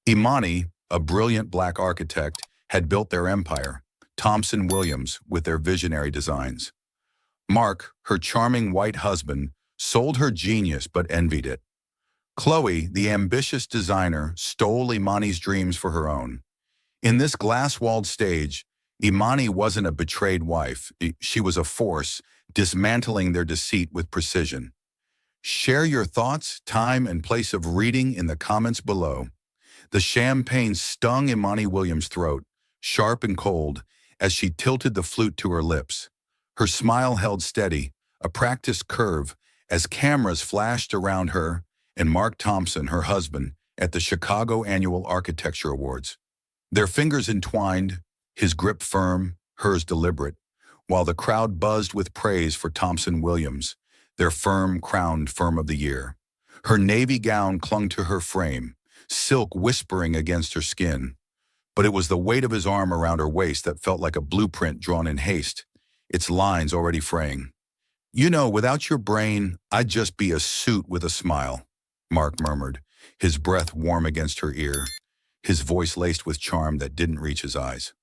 Imani, a brilliant black architect, had built their empire, Thompson Williams with their visionary designs. Mark, her charming white husband, sold her genius but envied it. Chloe, the ambitious designer, stole Imani's dreams for her own. In this glass-walled stage, Imani wasn't a betrayed wife. She was a force, dismantling their deceit with precision. Share your thoughts, time, and place of reading in the comments below. The champagne stung Imani Williams' throat, sharp and cold, as she tilted the flute to her lips. Her smile held steady, a practiced curve, as cameras flashed around her and Mark Thompson, her husband, at the Chicago Annual Architecture Awards. Their fingers entwined, his grip firm, hers deliberate, while the crowd buzzed with praise for Thompson Williams, their firm-crowned firm of the year. Her navy gown clung to her frame, silk whispering against her skin. But it was the weight of his arm around her waist that felt like a blueprint drawn in haste, its lines already fraying. "You know, without your brain, I'd just be a suit with a smile," Mark murmured, his breath warm against her ear, his voice laced with charm that didn't reach his eyes.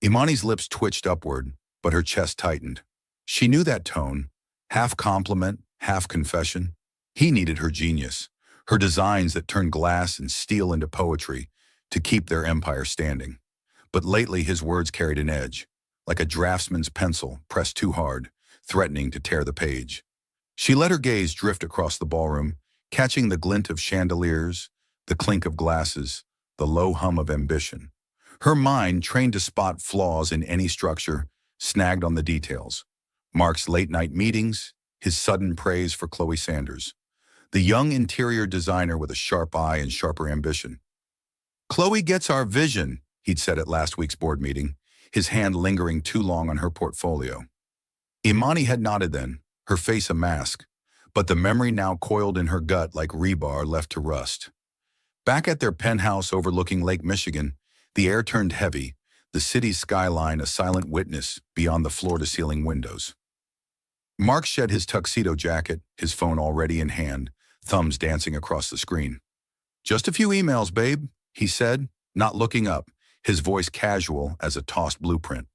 Imani's lips twitched upward, but her chest tightened. She knew that tone, half compliment, half confession. He needed her genius, her designs that turned glass and steel into poetry, to keep their empire standing. But lately his words carried an edge, like a draftsman's pencil pressed too hard, threatening to tear the page. She let her gaze drift across the ballroom, catching the glint of chandeliers, the clink of glasses, the low hum of ambition. Her mind, trained to spot flaws in any structure, snagged on the details. Mark's late-night meetings, his sudden praise for Chloe Sanders. The young interior designer with a sharp eye and sharper ambition. "Chloe gets our vision," he'd said at last week's board meeting, his hand lingering too long on her portfolio. Imani had nodded then, her face a mask, but the memory now coiled in her gut like rebar left to rust. Back at their penthouse overlooking Lake Michigan, the air turned heavy, the city's skyline a silent witness beyond the floor-to-ceiling windows. Mark shed his tuxedo jacket, his phone already in hand, thumbs dancing across the screen. "Just a few emails, babe," he said, not looking up, his voice casual as a tossed blueprint.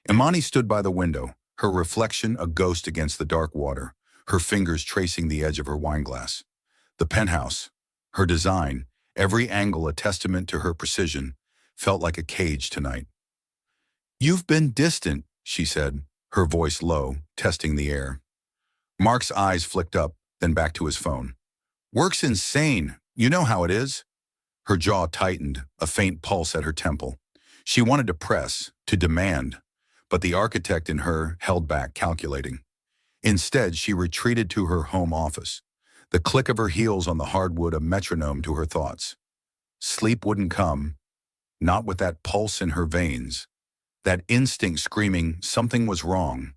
Imani stood by the window, her reflection a ghost against the dark water, her fingers tracing the edge of her wineglass. The penthouse, her design, every angle a testament to her precision, felt like a cage tonight. "You've been distant," she said, her voice low, testing the air. Mark's eyes flicked up, then back to his phone. "Work's insane. You know how it is." Her jaw tightened, a faint pulse at her temple. She wanted to press, to demand, but the architect in her held back, calculating. Instead, she retreated to her home office, the click of her heels on the hardwood a metronome to her thoughts. Sleep wouldn't come, not with that pulse in her veins, that instinct screaming something was wrong.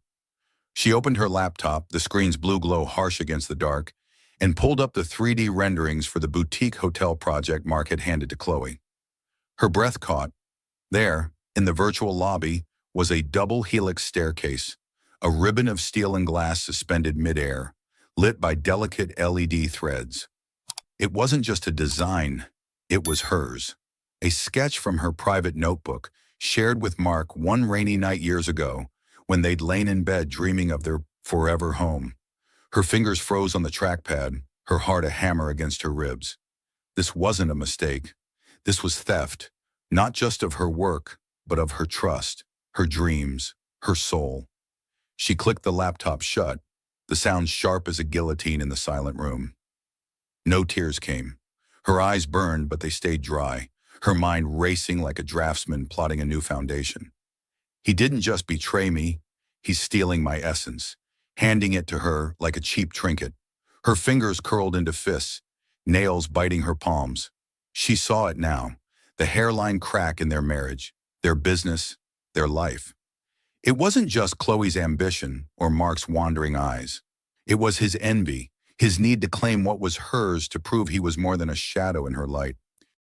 She opened her laptop, the screen's blue glow harsh against the dark, and pulled up the 3D renderings for the boutique hotel project Mark had handed to Chloe. Her breath caught. There, in the virtual lobby, was a double helix staircase, a ribbon of steel and glass suspended midair, lit by delicate LED threads. It wasn't just a design, it was hers. A sketch from her private notebook, shared with Mark one rainy night years ago, when they'd lain in bed dreaming of their forever home. Her fingers froze on the trackpad, her heart a hammer against her ribs. This wasn't a mistake. This was theft, not just of her work, but of her trust, her dreams, her soul. She clicked the laptop shut, the sound sharp as a guillotine in the silent room. No tears came. Her eyes burned, but they stayed dry, her mind racing like a draftsman plotting a new foundation. "He didn't just betray me, he's stealing my essence," handing it to her like a cheap trinket. Her fingers curled into fists, nails biting her palms. She saw it now, the hairline crack in their marriage, their business, their life. It wasn't just Chloe's ambition or Mark's wandering eyes. It was his envy, his need to claim what was hers to prove he was more than a shadow in her light.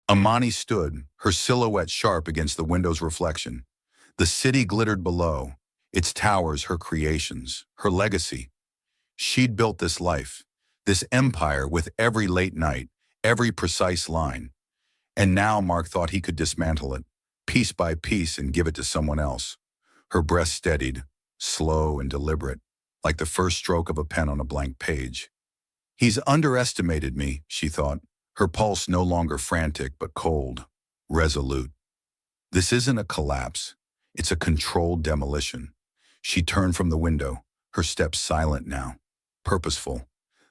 Imani stood, her silhouette sharp against the window's reflection. The city glittered below, its towers her creations, her legacy. She'd built this life, this empire with every late night, every precise line. And now Mark thought he could dismantle it, piece by piece, and give it to someone else. Her breath steadied, slow and deliberate, like the first stroke of a pen on a blank page. He's underestimated me, she thought, her pulse no longer frantic but cold, resolute. This isn't a collapse. It's a controlled demolition. She turned from the window, her steps silent now, purposeful.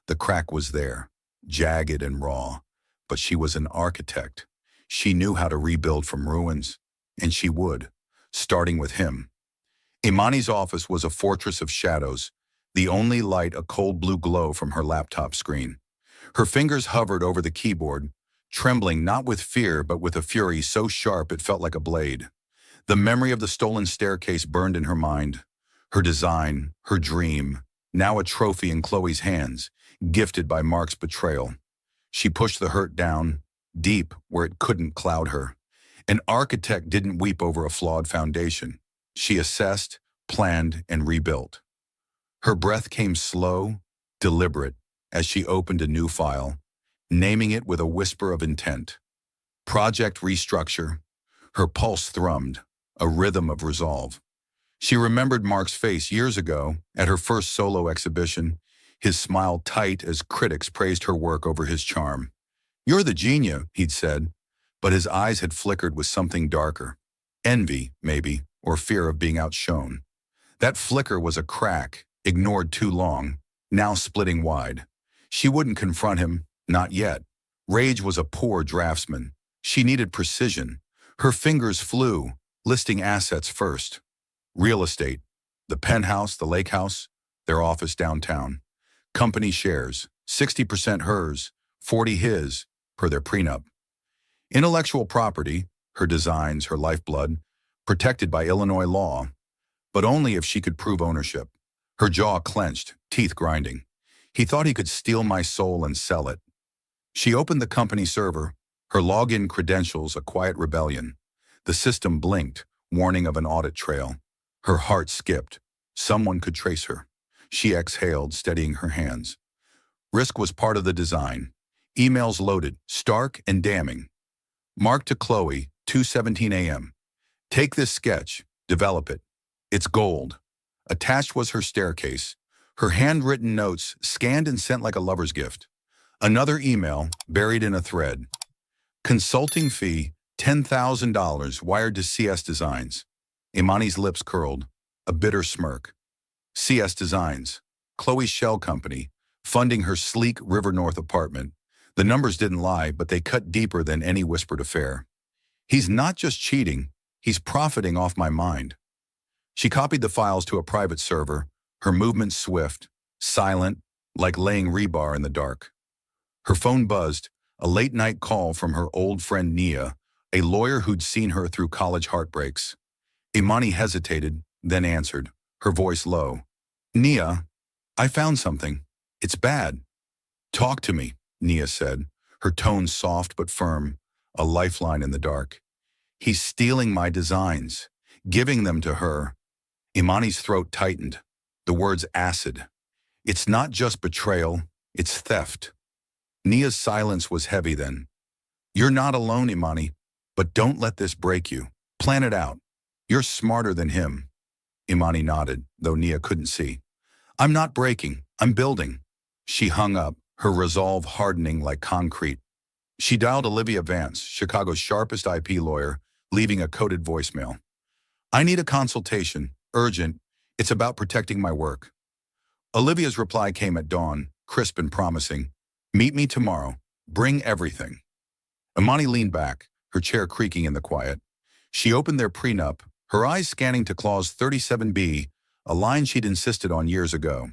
The crack was there, jagged and raw, but she was an architect. She knew how to rebuild from ruins, and she would, starting with him. Imani's office was a fortress of shadows, the only light a cold blue glow from her laptop screen. Her fingers hovered over the keyboard, trembling not with fear but with a fury so sharp it felt like a blade. The memory of the stolen staircase burned in her mind. Her design, her dream, now a trophy in Chloe's hands, gifted by Mark's betrayal. She pushed the hurt down, deep where it couldn't cloud her. An architect didn't weep over a flawed foundation. She assessed, planned, and rebuilt. Her breath came slow, deliberate, as she opened a new file, naming it with a whisper of intent. Project Restructure. Her pulse thrummed, a rhythm of resolve. She remembered Mark's face years ago at her first solo exhibition, his smile tight as critics praised her work over his charm. "You're the genius," he'd said, but his eyes had flickered with something darker. Envy, maybe, or fear of being outshone. That flicker was a crack, ignored too long, now splitting wide. She wouldn't confront him, not yet. Rage was a poor draftsman. She needed precision. Her fingers flew, listing assets first. Real estate, the penthouse, the lake house, their office downtown. Company shares, 60% hers, 40 his, per their prenup. Intellectual property, her designs, her lifeblood, protected by Illinois law, but only if she could prove ownership. Her jaw clenched, teeth grinding. He thought he could steal my soul and sell it. She opened the company server, her login credentials a quiet rebellion. The system blinked, warning of an audit trail. Her heart skipped. Someone could trace her. She exhaled, steadying her hands. Risk was part of the design. Emails loaded, stark and damning. Mark to Chloe, 2:17 a.m. Take this sketch, develop it. It's gold. Attached was her staircase, her handwritten notes scanned and sent like a lover's gift. Another email buried in a thread. Consulting fee, $10,000 wired to CS Designs. Imani's lips curled, a bitter smirk. CS Designs, Chloe's shell company, funding her sleek River North apartment. The numbers didn't lie, but they cut deeper than any whispered affair. He's not just cheating, he's profiting off my mind. She copied the files to a private server, her movements swift, silent, like laying rebar in the dark. Her phone buzzed, a late-night call from her old friend Nia, a lawyer who'd seen her through college heartbreaks. Imani hesitated, then answered, her voice low. "Nia, I found something. It's bad." "Talk to me," Nia said, her tone soft but firm, a lifeline in the dark. "He's stealing my designs, giving them to her." Imani's throat tightened, the words acid. "It's not just betrayal, it's theft." Nia's silence was heavy then. "You're not alone, Imani, but don't let this break you. Plan it out. You're smarter than him." Imani nodded, though Nia couldn't see. "I'm not breaking, I'm building." She hung up, her resolve hardening like concrete. She dialed Olivia Vance, Chicago's sharpest IP lawyer, leaving a coded voicemail. "I need a consultation, urgent. It's about protecting my work." Olivia's reply came at dawn, crisp and promising. "Meet me tomorrow. Bring everything." Imani leaned back, her chair creaking in the quiet. She opened their prenup, her eyes scanning to clause 37B, a line she'd insisted on years ago.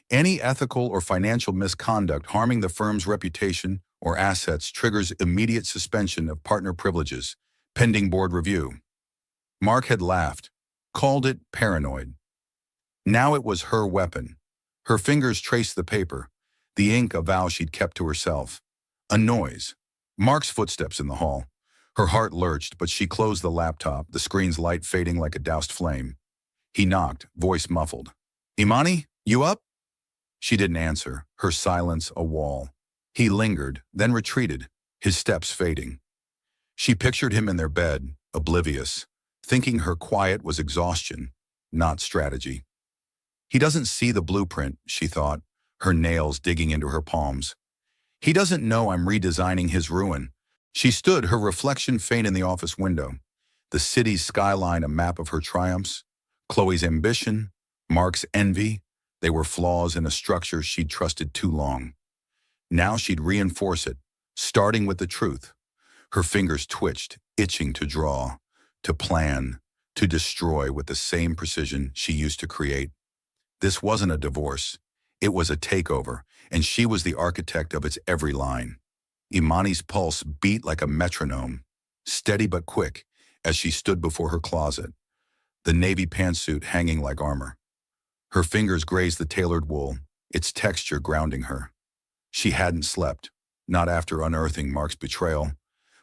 Any ethical or financial misconduct harming the firm's reputation or assets triggers immediate suspension of partner privileges, pending board review. Mark had laughed, called it paranoid. Now it was her weapon. Her fingers traced the paper, the ink a vow she'd kept to herself. A noise. Mark's footsteps in the hall. Her heart lurched, but she closed the laptop, the screen's light fading like a doused flame. He knocked, voice muffled. "Imani, you up?" She didn't answer, her silence a wall. He lingered, then retreated, his steps fading. She pictured him in their bed, oblivious, thinking her quiet was exhaustion, not strategy. He doesn't see the blueprint, she thought, her nails digging into her palms. He doesn't know I'm redesigning his ruin. She stood, her reflection faint in the office window. The city's skyline a map of her triumphs. Chloe's ambition, Mark's envy, they were flaws in a structure she'd trusted too long. Now she'd reinforce it, starting with the truth. Her fingers twitched, itching to draw, to plan, to destroy with the same precision she used to create. This wasn't a divorce. It was a takeover, and she was the architect of its every line. Imani's pulse beat like a metronome, steady but quick, as she stood before her closet, the navy pantsuit hanging like armor. Her fingers grazed the tailored wool, its texture grounding her. She hadn't slept, not after unearthing Mark's betrayal,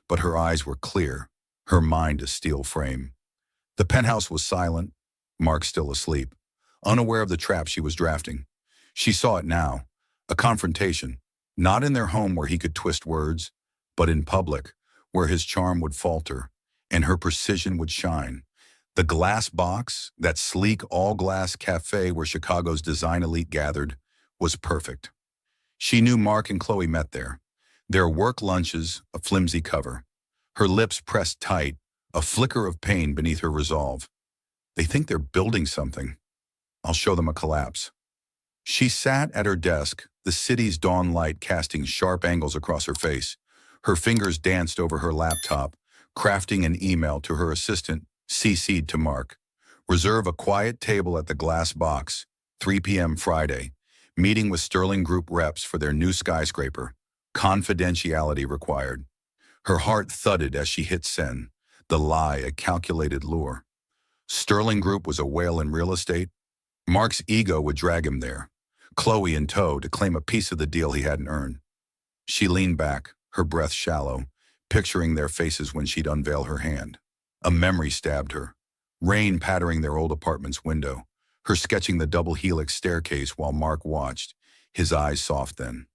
but her eyes were clear, her mind a steel frame. The penthouse was silent, Mark still asleep, unaware of the trap she was drafting. She saw it now, a confrontation, not in their home where he could twist words, but in public, where his charm would falter and her precision would shine. The glass box, that sleek all-glass cafe where Chicago's design elite gathered, was perfect. She knew Mark and Chloe met there. Their work lunches, a flimsy cover. Her lips pressed tight, a flicker of pain beneath her resolve. They think they're building something. I'll show them a collapse. She sat at her desk, the city's dawn light casting sharp angles across her face. Her fingers danced over her laptop, crafting an email to her assistant, CC'd to Mark. Reserve a quiet table at the glass box, 3 p.m. Friday. Meeting with Sterling Group reps for their new skyscraper. Confidentiality required. Her heart thudded as she hit send, the lie a calculated lure. Sterling Group was a whale in real estate. Mark's ego would drag him there, Chloe in tow to claim a piece of the deal he hadn't earned. She leaned back, her breath shallow, picturing their faces when she'd unveil her hand. A memory stabbed her, rain pattering their old apartment's window, her sketching the double helix staircase while Mark watched, his eyes soft then.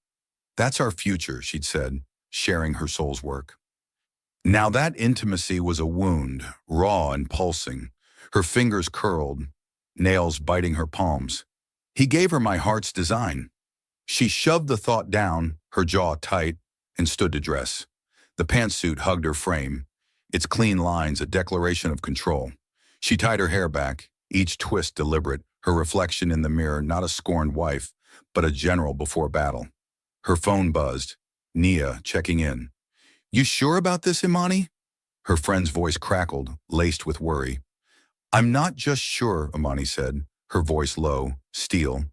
That's our future, she'd said, sharing her soul's work. Now that intimacy was a wound, raw and pulsing, her fingers curled, nails biting her palms. He gave her my heart's design. She shoved the thought down, her jaw tight, and stood to dress. The pantsuit hugged her frame, its clean lines a declaration of control. She tied her hair back, each twist deliberate, her reflection in the mirror not a scorned wife, but a general before battle. Her phone buzzed, Nia checking in. You sure about this, Imani? Her friend's voice crackled, laced with worry. I'm not just sure, Imani said, her voice low, steel.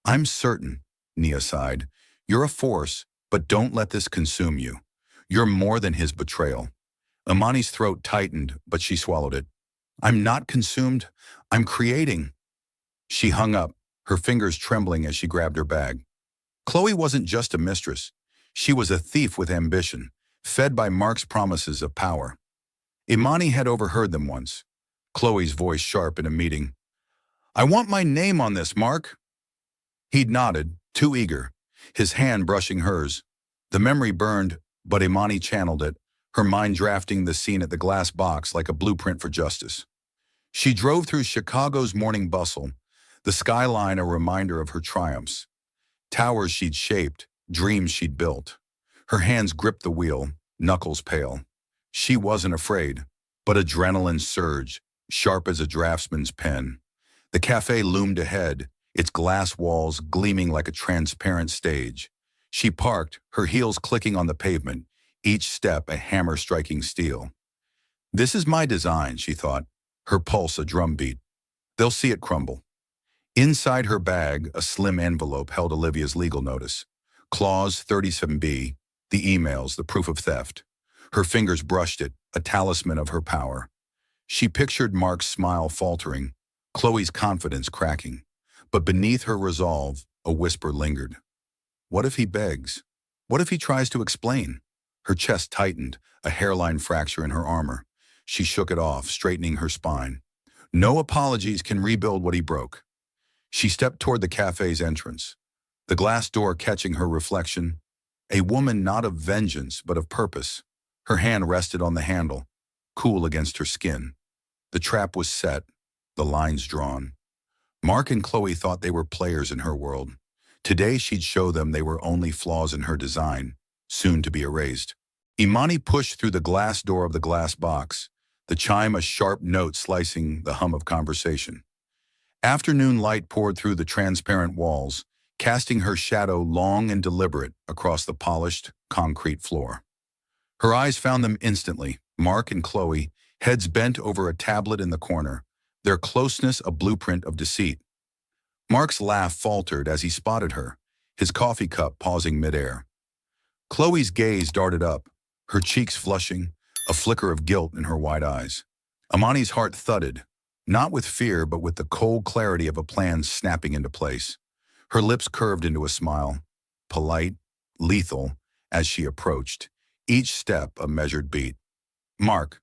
I'm certain, Nia sighed. You're a force, but don't let this consume you. You're more than his betrayal. Imani's throat tightened, but she swallowed it. I'm not consumed, I'm creating. She hung up, her fingers trembling as she grabbed her bag. Chloe wasn't just a mistress. She was a thief with ambition, fed by Mark's promises of power. Imani had overheard them once, Chloe's voice sharp in a meeting. I want my name on this, Mark. He'd nodded, too eager, his hand brushing hers. The memory burned, but Imani channeled it, her mind drafting the scene at the glass box like a blueprint for justice. She drove through Chicago's morning bustle, the skyline a reminder of her triumphs. Towers she'd shaped, dreams she'd built. Her hands gripped the wheel, knuckles pale. She wasn't afraid, but adrenaline surged, sharp as a draftsman's pen. The cafe loomed ahead, its glass walls gleaming like a transparent stage. She parked, her heels clicking on the pavement, each step a hammer striking steel. This is my design, she thought, her pulse a drumbeat. They'll see it crumble. Inside her bag, a slim envelope held Olivia's legal notice. Clause 37B, the emails, the proof of theft. Her fingers brushed it, a talisman of her power. She pictured Mark's smile faltering, Chloe's confidence cracking. But beneath her resolve, a whisper lingered. What if he begs? What if he tries to explain? Her chest tightened, a hairline fracture in her armor. She shook it off, straightening her spine. No apologies can rebuild what he broke. She stepped toward the cafe's entrance, the glass door catching her reflection. A woman not of vengeance, but of purpose. Her hand rested on the handle, cool against her skin. The trap was set, the lines drawn. Mark and Chloe thought they were players in her world. Today she'd show them they were only flaws in her design, soon to be erased. Imani pushed through the glass door of the glass box, the chime a sharp note slicing the hum of conversation. Afternoon light poured through the transparent walls, casting her shadow long and deliberate across the polished, concrete floor. Her eyes found them instantly, Mark and Chloe, heads bent over a tablet in the corner, their closeness a blueprint of deceit. Mark's laugh faltered as he spotted her, his coffee cup pausing midair. Chloe's gaze darted up, her cheeks flushing, a flicker of guilt in her wide eyes. Imani's heart thudded, not with fear but with the cold clarity of a plan snapping into place. Her lips curved into a smile, polite, lethal, as she approached, each step a measured beat. "Mark,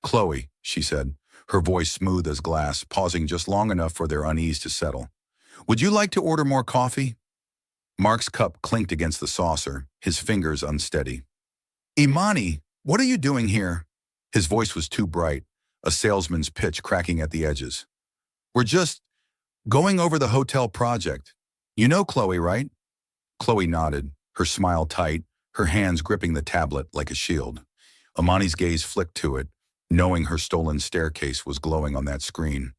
Chloe," she said, her voice smooth as glass, pausing just long enough for their unease to settle. "Would you like to order more coffee?" Mark's cup clinked against the saucer, his fingers unsteady. "Imani, what are you doing here?" His voice was too bright, a salesman's pitch cracking at the edges. "We're just going over the hotel project. You know Chloe, right?" Chloe nodded, her smile tight, her hands gripping the tablet like a shield. Imani's gaze flicked to it, knowing her stolen staircase was glowing on that screen.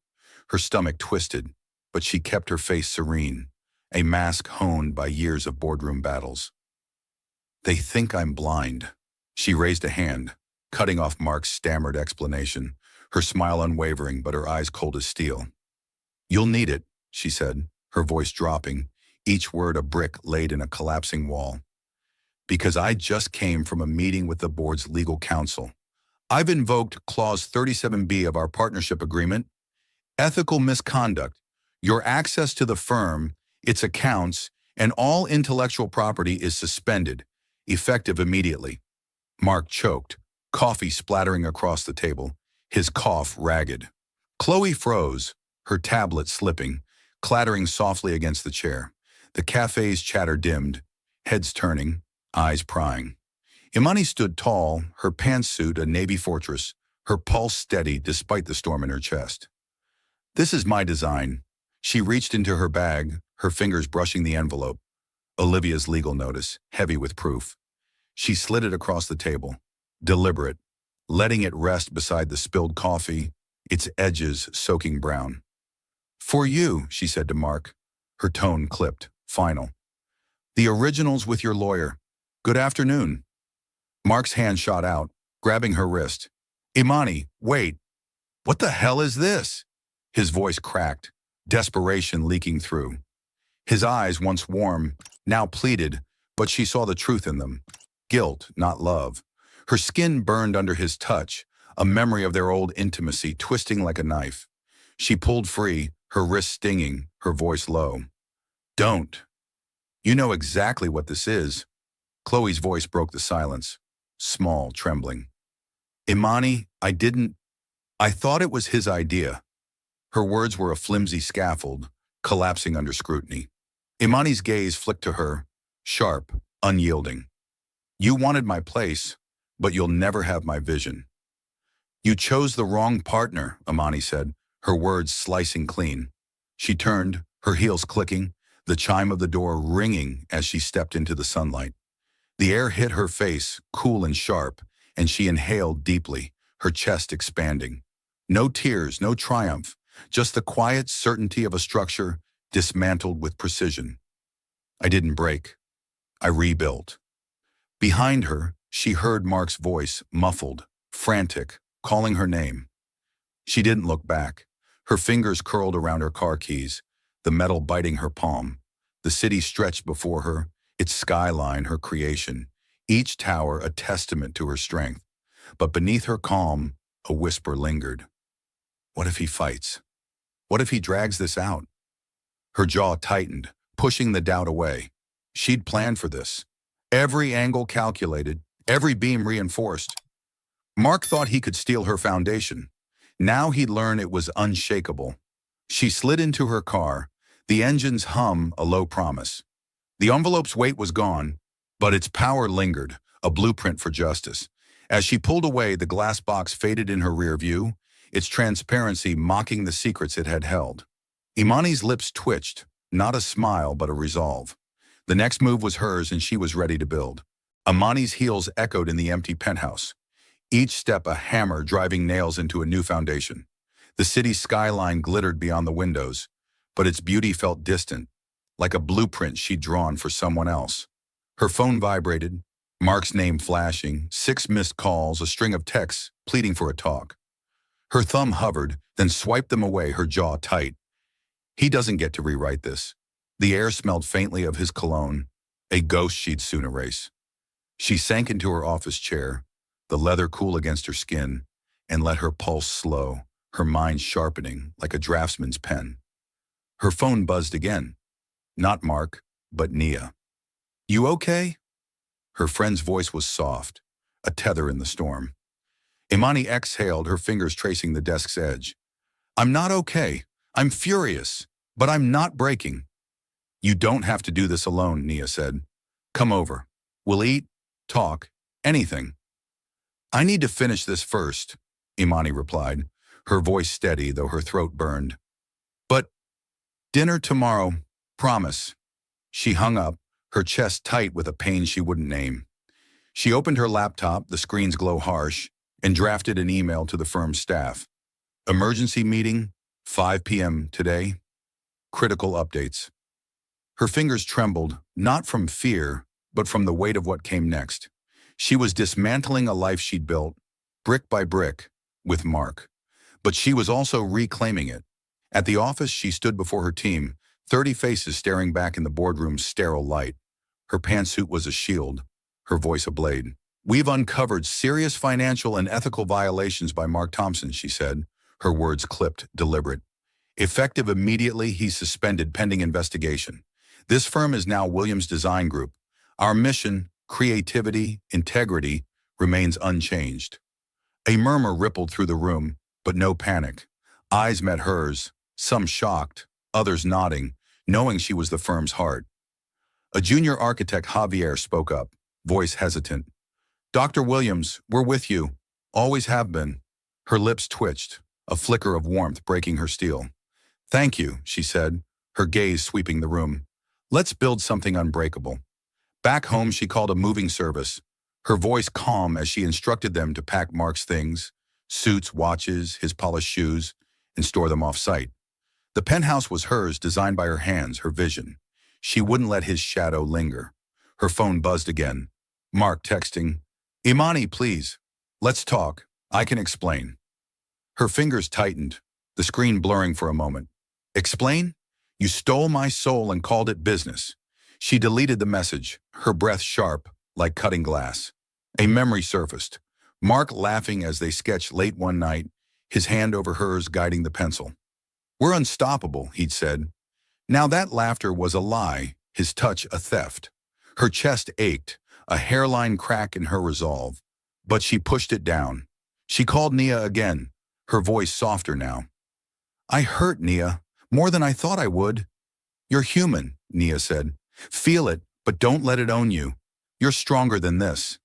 Her stomach twisted, but she kept her face serene, a mask honed by years of boardroom battles. "They think I'm blind." She raised a hand, cutting off Mark's stammered explanation, her smile unwavering but her eyes cold as steel. "You'll need it," she said, her voice dropping, each word a brick laid in a collapsing wall. "Because I just came from a meeting with the board's legal counsel. I've invoked Clause 37B of our partnership agreement. Ethical misconduct, your access to the firm, its accounts, and all intellectual property is suspended, effective immediately." Mark choked, coffee splattering across the table, his cough ragged. Chloe froze, her tablet slipping, clattering softly against the chair. The cafe's chatter dimmed, heads turning, eyes prying. Imani stood tall, her pantsuit a navy fortress, her pulse steady despite the storm in her chest. "This is my design." She reached into her bag, her fingers brushing the envelope. Olivia's legal notice, heavy with proof. She slid it across the table, deliberate, letting it rest beside the spilled coffee, its edges soaking brown. "For you," she said to Mark, her tone clipped, final. "The original's with your lawyer. Good afternoon." Mark's hand shot out, grabbing her wrist. "Imani, wait. What the hell is this?" His voice cracked, desperation leaking through. His eyes, once warm, now pleaded, but she saw the truth in them. Guilt, not love. Her skin burned under his touch, a memory of their old intimacy twisting like a knife. She pulled free, her wrist stinging, her voice low. "Don't. You know exactly what this is." Chloe's voice broke the silence, small, trembling. "Imani, I thought it was his idea." Her words were a flimsy scaffold, collapsing under scrutiny. Imani's gaze flicked to her, sharp, unyielding. "You wanted my place, but you'll never have my vision." "You chose the wrong partner," Imani said, her words slicing clean. She turned, her heels clicking, the chime of the door ringing as she stepped into the sunlight. The air hit her face, cool and sharp, and she inhaled deeply, her chest expanding. No tears, no triumph, just the quiet certainty of a structure dismantled with precision. "I didn't break. I rebuilt." Behind her, she heard Mark's voice, muffled, frantic, calling her name. She didn't look back. Her fingers curled around her car keys, the metal biting her palm. The city stretched before her, its skyline her creation, each tower a testament to her strength. But beneath her calm, a whisper lingered. What if he fights? What if he drags this out? Her jaw tightened, pushing the doubt away. She'd planned for this. Every angle calculated, every beam reinforced. Mark thought he could steal her foundation. Now he'd learn it was unshakable. She slid into her car, the engine's hum a low promise. The envelope's weight was gone, but its power lingered, a blueprint for justice. As she pulled away, the glass box faded in her rear view, its transparency mocking the secrets it had held. Imani's lips twitched, not a smile but a resolve. The next move was hers and she was ready to build. Imani's heels echoed in the empty penthouse, each step a hammer driving nails into a new foundation. The city's skyline glittered beyond the windows, but its beauty felt distant, like a blueprint she'd drawn for someone else. Her phone vibrated, Mark's name flashing, 6 missed calls, a string of texts pleading for a talk. Her thumb hovered, then swiped them away, her jaw tight. He doesn't get to rewrite this. The air smelled faintly of his cologne, a ghost she'd soon erase. She sank into her office chair, the leather cool against her skin, and let her pulse slow, her mind sharpening like a draftsman's pen. Her phone buzzed again. Not Mark, but Nia. "You okay?" Her friend's voice was soft, a tether in the storm. Imani exhaled, her fingers tracing the desk's edge. "I'm not okay. I'm furious, but I'm not breaking." "You don't have to do this alone," Nia said. "Come over. We'll eat, talk, anything." "I need to finish this first," Imani replied, her voice steady though her throat burned. "But dinner tomorrow, promise." She hung up, her chest tight with a pain she wouldn't name. She opened her laptop, the screen's glow harsh, and drafted an email to the firm's staff. "Emergency meeting, 5 p.m. today. Critical updates." Her fingers trembled, not from fear, but from the weight of what came next. She was dismantling a life she'd built, brick by brick, with Mark. But she was also reclaiming it. At the office, she stood before her team, 30 faces staring back in the boardroom's sterile light. Her pantsuit was a shield, her voice a blade. "We've uncovered serious financial and ethical violations by Mark Thompson," she said, her words clipped, deliberate. "Effective immediately, he's suspended pending investigation. This firm is now Williams Design Group. Our mission, creativity, integrity, remains unchanged." A murmur rippled through the room, but no panic. Eyes met hers, some shocked, others nodding, knowing she was the firm's heart. A junior architect, Javier, spoke up, voice hesitant. "Dr. Williams, we're with you. Always have been." Her lips twitched, a flicker of warmth breaking her steel. "Thank you," she said, her gaze sweeping the room. "Let's build something unbreakable." Back home, she called a moving service, her voice calm as she instructed them to pack Mark's things, suits, watches, his polished shoes, and store them off-site. The penthouse was hers, designed by her hands, her vision. She wouldn't let his shadow linger. Her phone buzzed again. Mark texting, "Imani, please. Let's talk. I can explain." Her fingers tightened, the screen blurring for a moment. "Explain? You stole my soul and called it business." She deleted the message, her breath sharp, like cutting glass. A memory surfaced, Mark laughing as they sketched late one night, his hand over hers guiding the pencil. "We're unstoppable," he'd said. Now that laughter was a lie, his touch a theft. Her chest ached, a hairline crack in her resolve. But she pushed it down. She called Nia again, her voice softer now. "I hurt, Nia, more than I thought I would." "You're human," Nia said. "Feel it, but don't let it own you. You're stronger than this."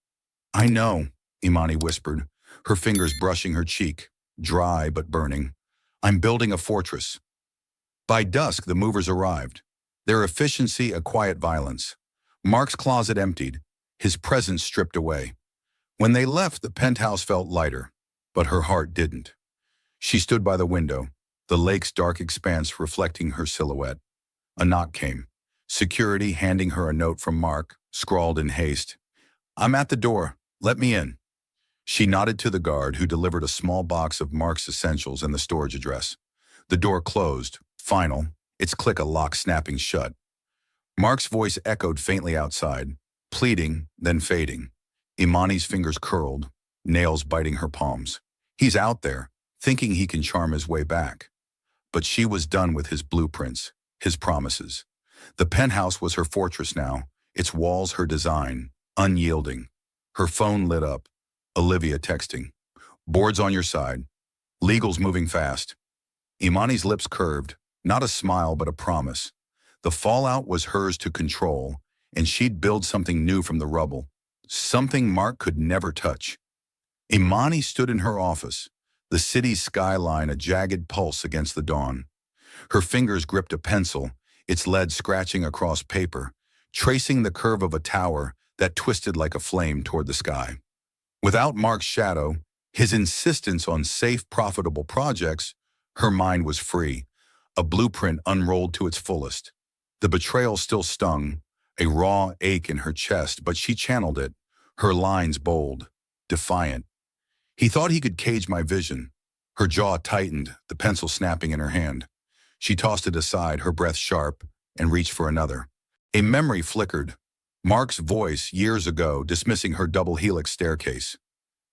"I know," Imani whispered, her fingers brushing her cheek, dry but burning. "I'm building a fortress." By dusk, the movers arrived, their efficiency a quiet violence. Mark's closet emptied, his presence stripped away. When they left, the penthouse felt lighter, but her heart didn't. She stood by the window, the lake's dark expanse reflecting her silhouette. A knock came. Security handing her a note from Mark, scrawled in haste. "I'm at the door. Let me in." She nodded to the guard, who delivered a small box of Mark's essentials and the storage address. The door closed, final, its click a lock snapping shut. Mark's voice echoed faintly outside, pleading, then fading. Imani's fingers curled, nails biting her palms. He's out there, thinking he can charm his way back. But she was done with his blueprints, his promises. The penthouse was her fortress now, its walls her design, unyielding. Her phone lit up. Olivia texting. "Board's on your side. Legal's moving fast." Imani's lips curved, not a smile but a promise. The fallout was hers to control, and she'd build something new from the rubble. Something Mark could never touch. Imani stood in her office, the city's skyline a jagged pulse against the dawn. Her fingers gripped a pencil, its lead scratching across paper, tracing the curve of a tower that twisted like a flame toward the sky. Without Mark's shadow, his insistence on safe, profitable projects, her mind was free, a blueprint unrolled to its fullest. The betrayal still stung, a raw ache in her chest, but she channeled it, her lines bold, defiant. He thought he could cage my vision. Her jaw tightened, the pencil snapping in her hand. She tossed it aside, her breath sharp, and reached for another. A memory flickered. Mark's voice, years ago, dismissing her double helix staircase.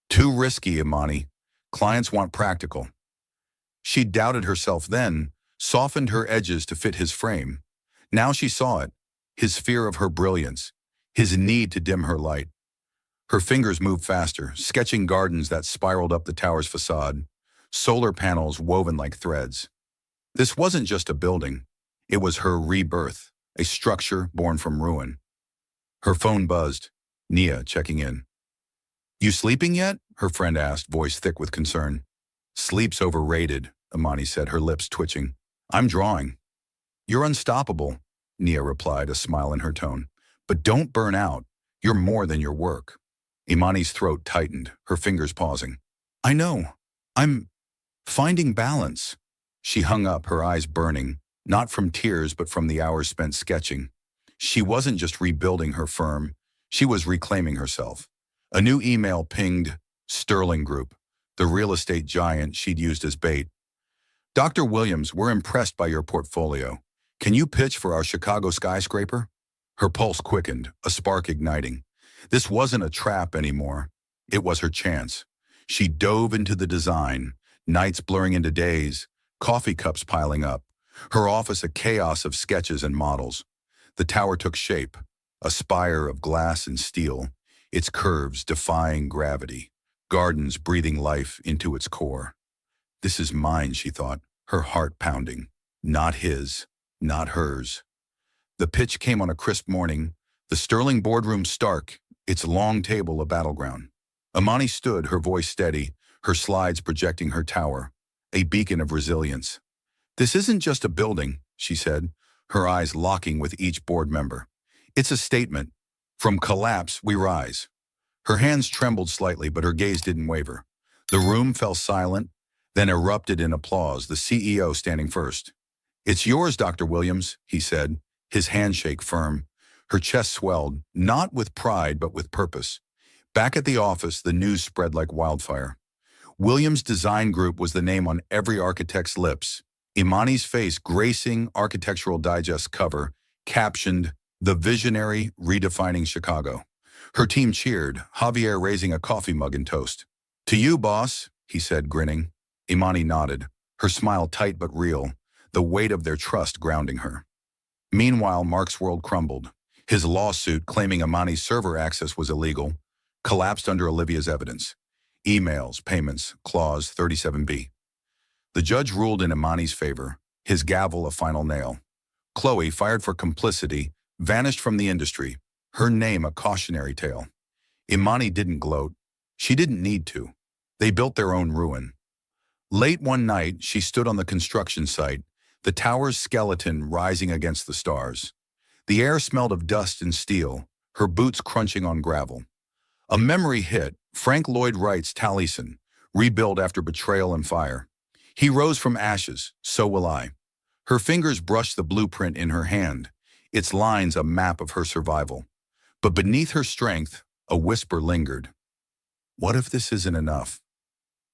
Too risky, Imani. Clients want practical. She doubted herself then, softened her edges to fit his frame. Now she saw it, his fear of her brilliance, his need to dim her light. Her fingers moved faster, sketching gardens that spiraled up the tower's facade, solar panels woven like threads. This wasn't just a building. It was her rebirth, a structure born from ruin. Her phone buzzed. Nia checking in. You sleeping yet? Her friend asked, voice thick with concern. Sleep's overrated, Imani said, her lips twitching. I'm drawing. You're unstoppable, Nia replied, a smile in her tone. But don't burn out. You're more than your work. Imani's throat tightened, her fingers pausing. I know. I'm finding balance. She hung up, her eyes burning, not from tears but from the hours spent sketching. She wasn't just rebuilding her firm, she was reclaiming herself. A new email pinged Sterling Group, the real estate giant she'd used as bait. Dr. Williams, we're impressed by your portfolio. Can you pitch for our Chicago skyscraper? Her pulse quickened, a spark igniting. This wasn't a trap anymore. It was her chance. She dove into the design, nights blurring into days, coffee cups piling up, her office a chaos of sketches and models. The tower took shape, a spire of glass and steel, its curves defying gravity, gardens breathing life into its core. This is mine, she thought, her heart pounding. Not his, not hers. The pitch came on a crisp morning, the Sterling boardroom stark, its long table a battleground. Imani stood, her voice steady, her slides projecting her tower, a beacon of resilience. This isn't just a building, she said, her eyes locking with each board member. It's a statement. From collapse, we rise. Her hands trembled slightly, but her gaze didn't waver. The room fell silent, then erupted in applause, the CEO standing first. It's yours, Dr. Williams, he said, his handshake firm. Her chest swelled, not with pride, but with purpose. Back at the office, the news spread like wildfire. Williams Design Group was the name on every architect's lips. Imani's face gracing Architectural Digest cover, captioned, "The Visionary Redefining Chicago." Her team cheered, Javier raising a coffee mug in toast. To you, boss, he said, grinning. Imani nodded, her smile tight but real, the weight of their trust grounding her. Meanwhile, Mark's world crumbled. His lawsuit claiming Imani's server access was illegal collapsed under Olivia's evidence. Emails, payments, Clause 37B. The judge ruled in Imani's favor, his gavel a final nail. Chloe, fired for complicity, vanished from the industry, her name a cautionary tale. Imani didn't gloat. She didn't need to. They built their own ruin. Late one night, she stood on the construction site, the tower's skeleton rising against the stars. The air smelled of dust and steel, her boots crunching on gravel. A memory hit, Frank Lloyd Wright's Taliesin, rebuilt after betrayal and fire. He rose from ashes, so will I. Her fingers brushed the blueprint in her hand, its lines a map of her survival. But beneath her strength, a whisper lingered. What if this isn't enough?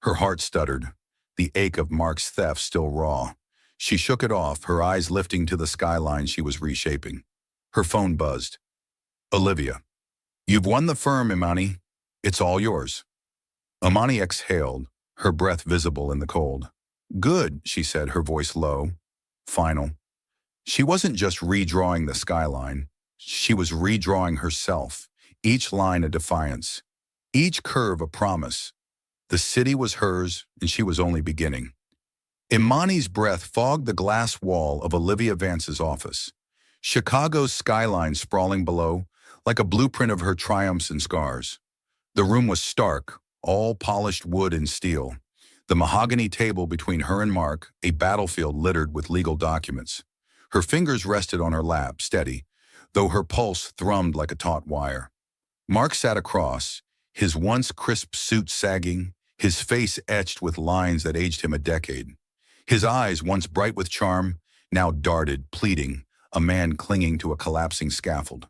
Her heart stuttered, the ache of Mark's theft still raw. She shook it off, her eyes lifting to the skyline she was reshaping. Her phone buzzed. Olivia. You've won the firm, Imani. It's all yours. Imani exhaled, her breath visible in the cold. Good, she said, her voice low, final. She wasn't just redrawing the skyline. She was redrawing herself, each line a defiance, each curve a promise. The city was hers, and she was only beginning. Imani's breath fogged the glass wall of Olivia Vance's office. Chicago's skyline sprawling below, like a blueprint of her triumphs and scars. The room was stark, all polished wood and steel. The mahogany table between her and Mark, a battlefield littered with legal documents. Her fingers rested on her lap, steady, though her pulse thrummed like a taut wire. Mark sat across, his once crisp suit sagging, his face etched with lines that aged him a decade. His eyes, once bright with charm, now darted, pleading, a man clinging to a collapsing scaffold.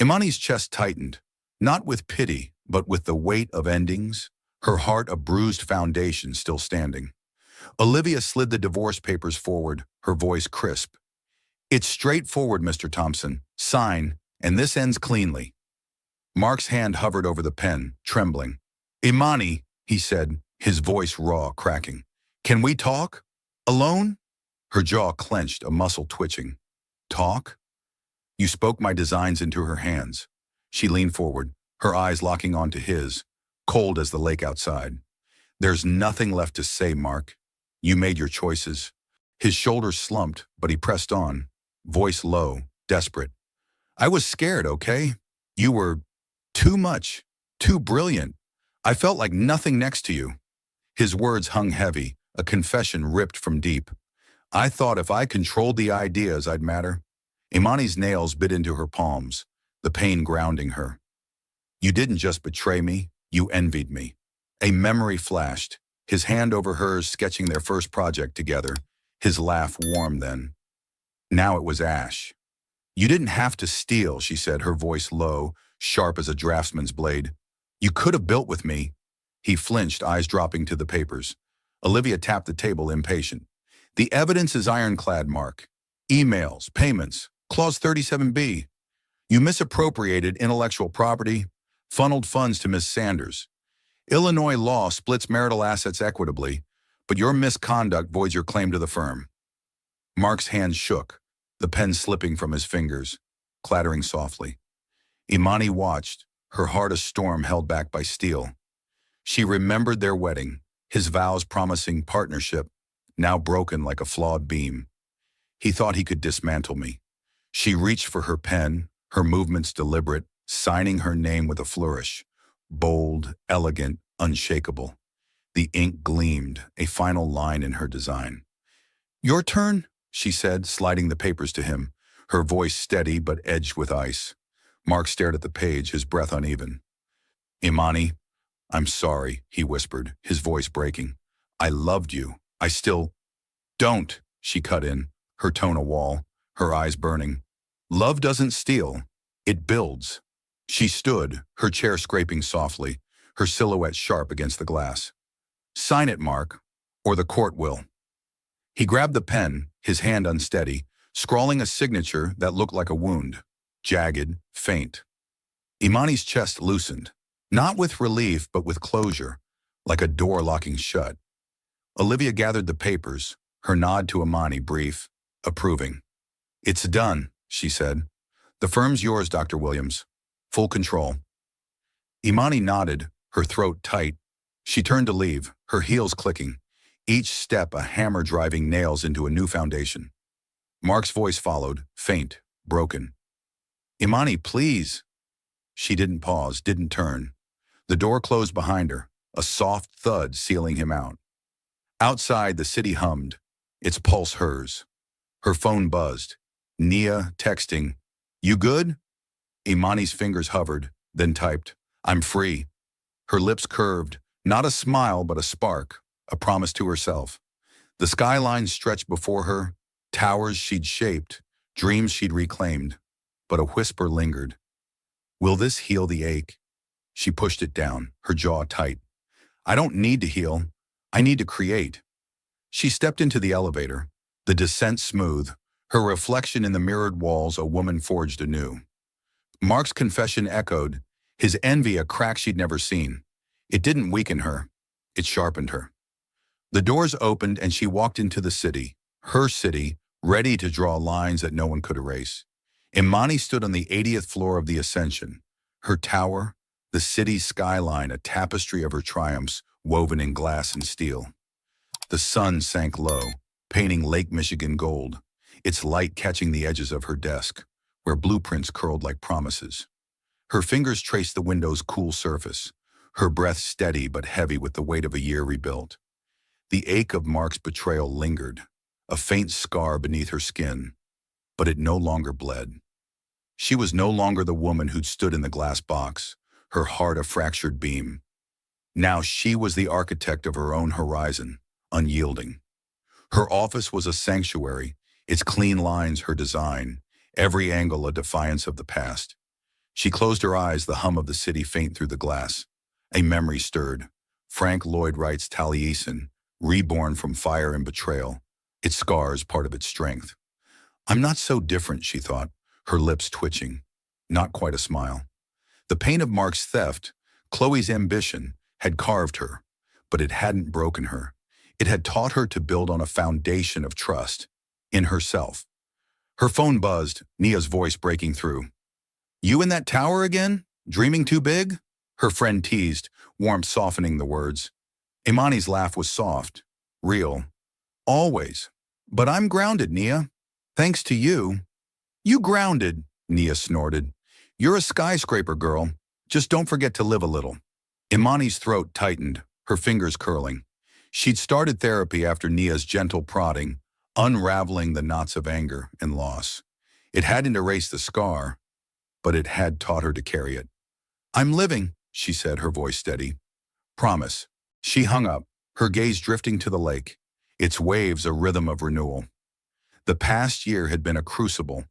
Imani's chest tightened, not with pity, but with the weight of endings, her heart a bruised foundation still standing. Olivia slid the divorce papers forward, her voice crisp. "It's straightforward, Mr. Thompson. Sign, and this ends cleanly." Mark's hand hovered over the pen, trembling. "Imani," he said, his voice raw, cracking. "Can we talk? Alone?" Her jaw clenched, a muscle twitching. "Talk?" "You spoke my designs into her hands." She leaned forward, her eyes locking onto his, cold as the lake outside. "There's nothing left to say, Mark. You made your choices." His shoulders slumped, but he pressed on, voice low, desperate. "I was scared, okay? You were too much, too brilliant. I felt like nothing next to you." His words hung heavy, a confession ripped from deep. "I thought if I controlled the ideas, I'd matter." Imani's nails bit into her palms, the pain grounding her. "You didn't just betray me, you envied me." A memory flashed, his hand over hers sketching their first project together, his laugh warm then. Now it was ash. "You didn't have to steal," she said, her voice low, sharp as a draftsman's blade. "You could have built with me." He flinched, eyes dropping to the papers. Olivia tapped the table, impatient. "The evidence is ironclad, Mark. Emails, payments, Clause 37B. You misappropriated intellectual property, funneled funds to Miss Sanders. Illinois law splits marital assets equitably, but your misconduct voids your claim to the firm." Mark's hand shook, the pen slipping from his fingers, clattering softly. Imani watched, her heart a storm held back by steel. She remembered their wedding, his vows promising partnership, now broken like a flawed beam. "He thought he could dismantle me." She reached for her pen, her movements deliberate, signing her name with a flourish. Bold, elegant, unshakable. The ink gleamed, a final line in her design. "Your turn," she said, sliding the papers to him, her voice steady but edged with ice. Mark stared at the page, his breath uneven. "Imani, I'm sorry," he whispered, his voice breaking. "I loved you. I still—" "Don't," she cut in, her tone a wall, her eyes burning. "Love doesn't steal. It builds." She stood, her chair scraping softly, her silhouette sharp against the glass. "Sign it, Mark, or the court will." He grabbed the pen, his hand unsteady, scrawling a signature that looked like a wound, jagged, faint. Imani's chest loosened, not with relief but with closure, like a door locking shut. Olivia gathered the papers, her nod to Imani brief, approving. "It's done," she said. "The firm's yours, Dr. Williams. Full control." Imani nodded, her throat tight. She turned to leave, her heels clicking, each step a hammer driving nails into a new foundation. Mark's voice followed, faint, broken. "Imani, please." She didn't pause, didn't turn. The door closed behind her, a soft thud sealing him out. Outside, the city hummed, its pulse hers. Her phone buzzed. Nia texting, "You good?" Imani's fingers hovered, then typed, "I'm free." Her lips curved, not a smile but a spark, a promise to herself. The skyline stretched before her, towers she'd shaped, dreams she'd reclaimed. But a whisper lingered. "Will this heal the ache?" She pushed it down, her jaw tight. "I don't need to heal. I need to create." She stepped into the elevator, the descent smooth, her reflection in the mirrored walls a woman forged anew. Mark's confession echoed, his envy a crack she'd never seen. It didn't weaken her. It sharpened her. The doors opened and she walked into the city, her city, ready to draw lines that no one could erase. Imani stood on the 80th floor of the Ascension, her tower, the city's skyline, a tapestry of her triumphs woven in glass and steel. The sun sank low, painting Lake Michigan gold, its light catching the edges of her desk, where blueprints curled like promises. Her fingers traced the window's cool surface, her breath steady but heavy with the weight of a year rebuilt. The ache of Mark's betrayal lingered, a faint scar beneath her skin, but it no longer bled. She was no longer the woman who'd stood in the glass box, her heart a fractured beam. Now she was the architect of her own horizon, unyielding. Her office was a sanctuary, its clean lines her design, every angle a defiance of the past. She closed her eyes, the hum of the city faint through the glass. A memory stirred. Frank Lloyd Wright's Taliesin, reborn from fire and betrayal, its scars part of its strength. I'm not so different, she thought, her lips twitching. Not quite a smile. The pain of Mark's theft, Chloe's ambition, had carved her, but it hadn't broken her. It had taught her to build on a foundation of trust in herself. Her phone buzzed, Nia's voice breaking through. You in that tower again? Dreaming too big? Her friend teased, warmth softening the words. Imani's laugh was soft, real. Always. But I'm grounded, Nia. Thanks to you. You grounded, Nia snorted. You're a skyscraper girl. Just don't forget to live a little. Imani's throat tightened, her fingers curling. She'd started therapy after Nia's gentle prodding, unraveling the knots of anger and loss. It hadn't erased the scar, but it had taught her to carry it. I'm living, she said, her voice steady. Promise. She hung up, her gaze drifting to the lake, its waves a rhythm of renewal. The past year had been a crucible.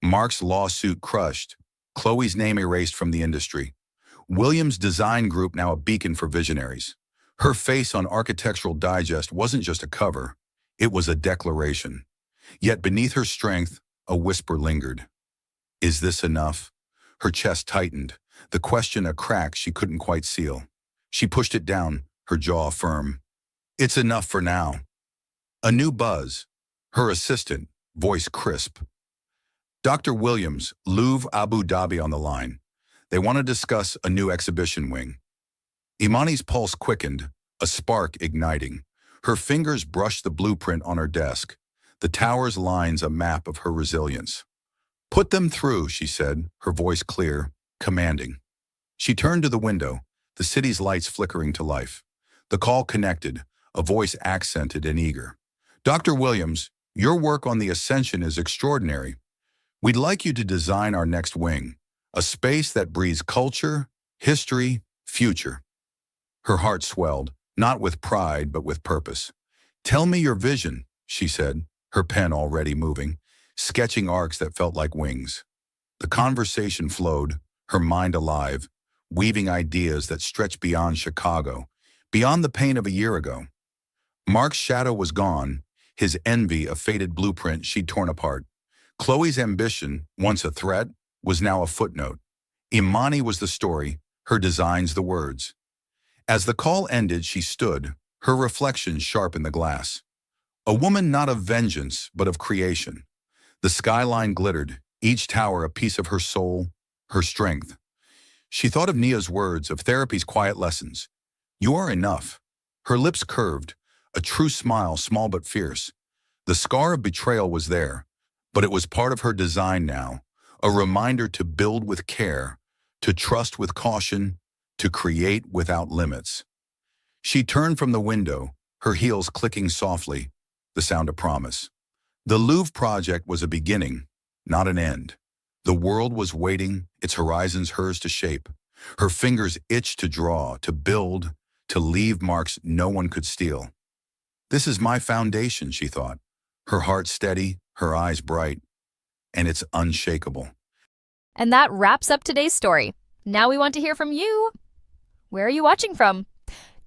Mark's lawsuit crushed, Chloe's name erased from the industry. Williams' design group now a beacon for visionaries. Her face on Architectural Digest wasn't just a cover, it was a declaration. Yet beneath her strength, a whisper lingered. Is this enough? Her chest tightened, the question a crack she couldn't quite seal. She pushed it down, her jaw firm. It's enough for now. A new buzz. Her assistant, voice crisp. Dr. Williams, Louvre Abu Dhabi on the line. They want to discuss a new exhibition wing. Imani's pulse quickened, a spark igniting. Her fingers brushed the blueprint on her desk, the tower's lines a map of her resilience. Put them through, she said, her voice clear, commanding. She turned to the window, the city's lights flickering to life. The call connected, a voice accented and eager. Dr. Williams, your work on the Ascension is extraordinary. We'd like you to design our next wing, a space that breathes culture, history, future. Her heart swelled, not with pride, but with purpose. Tell me your vision, she said, her pen already moving, sketching arcs that felt like wings. The conversation flowed, her mind alive, weaving ideas that stretched beyond Chicago, beyond the pain of a year ago. Mark's shadow was gone, his envy a faded blueprint she'd torn apart. Chloe's ambition, once a threat, was now a footnote. Imani was the story, her designs the words. As the call ended, she stood, her reflection sharp in the glass. A woman not of vengeance, but of creation. The skyline glittered, each tower a piece of her soul, her strength. She thought of Nia's words, of therapy's quiet lessons. You are enough. Her lips curved, a true smile, small but fierce. The scar of betrayal was there, but it was part of her design now, a reminder to build with care, to trust with caution, to create without limits. She turned from the window, her heels clicking softly, the sound of promise. The Louvre project was a beginning, not an end. The world was waiting, its horizons hers to shape. Her fingers itched to draw, to build, to leave marks no one could steal. This is my foundation, she thought, her heart steady, her eyes bright, and it's unshakable. And that wraps up today's story. Now we want to hear from you. Where are you watching from?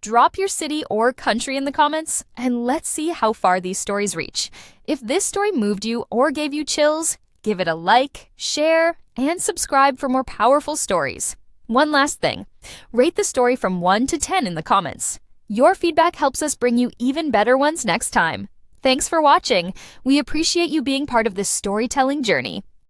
Drop your city or country in the comments, and let's see how far these stories reach. If this story moved you or gave you chills, give it a like, share, and subscribe for more powerful stories. One last thing, rate the story from 1 to 10 in the comments. Your feedback helps us bring you even better ones next time. Thanks for watching. We appreciate you being part of this storytelling journey.